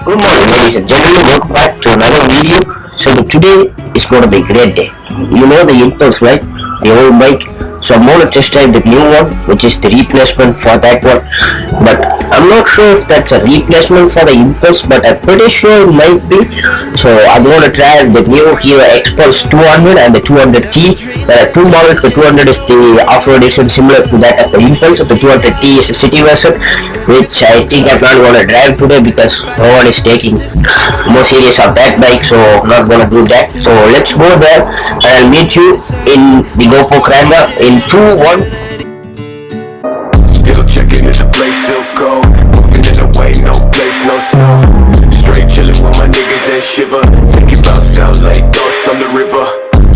Good morning, ladies and gentlemen. Welcome back to another video. So today is going to be a great day. You know the Impulse, right? The old bike. So I'm going to test drive the new one, which is the replacement for that one. But I'm not sure if that's a replacement for the Impulse, but I'm pretty sure it might be. So I'm going to try the new Hero Expulse 200 and the 200T. There are two models. The 200 is the off-road edition, similar to that of the Impulse. The 200T is a city version, which I think I'm not going to drive today because no one is taking more serious of that bike, so I'm not going to do that. So let's go there and I'll meet you in the GoPro Cranda in 2-1. Still checking if the place still cold. Moving in the way, no place, no snow. Straight chilling with my niggas and shiver. Thinking about South Lake, thoughts on the river.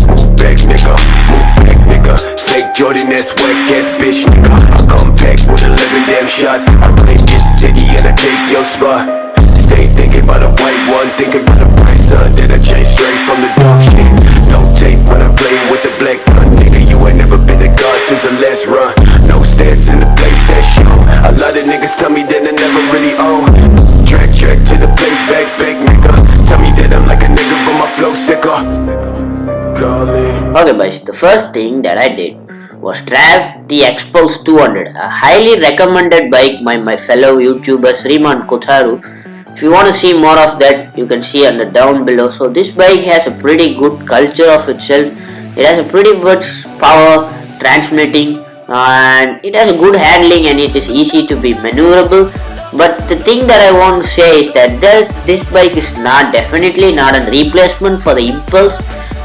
Move back, nigga, move back, nigga. Fake Jordan, that's wet ass bitch, nigga. I come back with 11 damn shots. I claim this city and I take your spot. Stay thinking about a white one, thinking about a bright sun. Then I change straight from the dark shit. No tape when I'm playing with the black gun, nigga. You ain't never been a god since the last run. No stats in the place that show. A lot of niggas tell me that I never really own. Track to the place, back, nigga. Tell me that I'm like a nigga, but my flow sicker. Okay guys, the first thing that I did was drive the Expulse 200, a highly recommended bike by my fellow YouTuber Sriman Kotaru. If you want to see more of that, you can see under down below. So this bike has a pretty good culture of itself. It has a pretty good power transmitting and it has a good handling and it is easy to be maneuverable. But the thing that I want to say is that this bike is definitely not a replacement for the Impulse,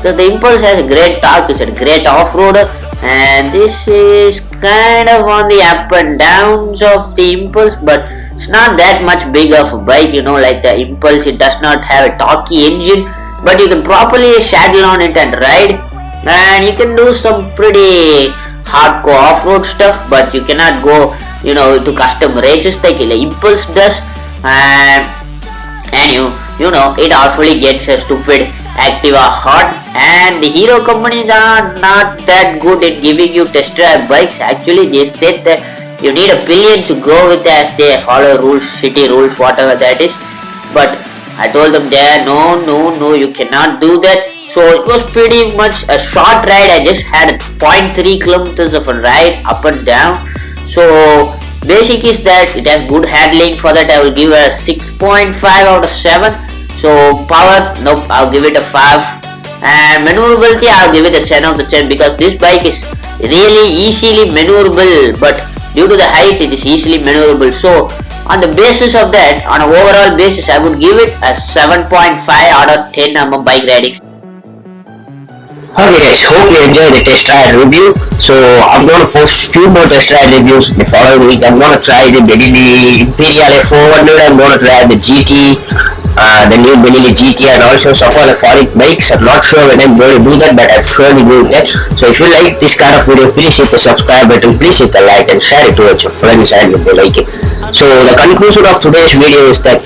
because the Impulse has a great torque, it's a great off-roader, and this is kind of on the up and downs of the Impulse, but it's not that much big of a bike, like the Impulse. It does not have a torquey engine, but you can properly saddle on it and ride, and you can do some pretty hardcore off-road stuff, but you cannot go to custom races like the Impulse does, and it awfully gets a stupid Activa hot, and the Hero companies are not that good at giving you test drive bikes. Actually, they said that you need a pillion to go with as they follow rules, city rules, whatever that is. But I told them there, no, you cannot do that. So it was pretty much a short ride. I just had 0.3 kilometers of a ride up and down. So basic is that it has good handling. For that I will give a 6.5 out of 7. So power, nope, I'll give it a 5. And maneuverability, I'll give it a 10 out of 10 because this bike is really easily maneuverable, but due to the height it is easily maneuverable. So on the basis of that, on an overall basis, I would give it a 7.5 out of 10 on my bike riding. Okay guys, hope you enjoyed the test ride review. So I'm going to post few more test ride reviews the following week. I'm going to try the Benelli Imperiale 400, I'm going to try the GT, the new Benelli GT, and also some other foreign bikes. I'm not sure when I'm going to do that, but I'm surely doing that. So if you like this kind of video, please hit the subscribe button, please hit the like and share it towards your friends and if they like it. So the conclusion of today's video is that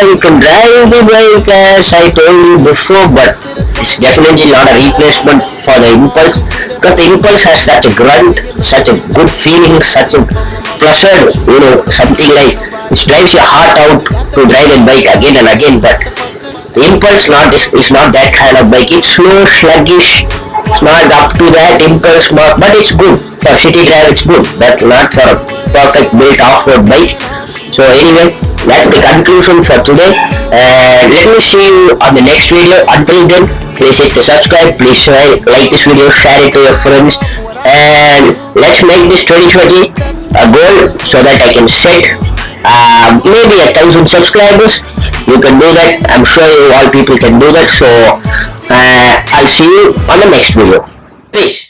you can drive the bike as I told you before, but it's definitely not a replacement for the Impulse, because the Impulse has such a grunt, such a good feeling, such a pleasure, something like it drives your heart out to ride a bike again and again. But the Impulse is not that kind of bike. It's slow, sluggish, it's not up to that Impulse mark, but it's good for city drive. It's good, but not for a perfect built off-road bike. So anyway, that's the conclusion for today, and let me see you on the next video. Until then, please hit the subscribe, please like this video, share it to your friends, and let's make this 2020 a goal so that I can set maybe 1,000 subscribers. You can do that. I'm sure all people can do that. So I'll see you on the next video. Peace.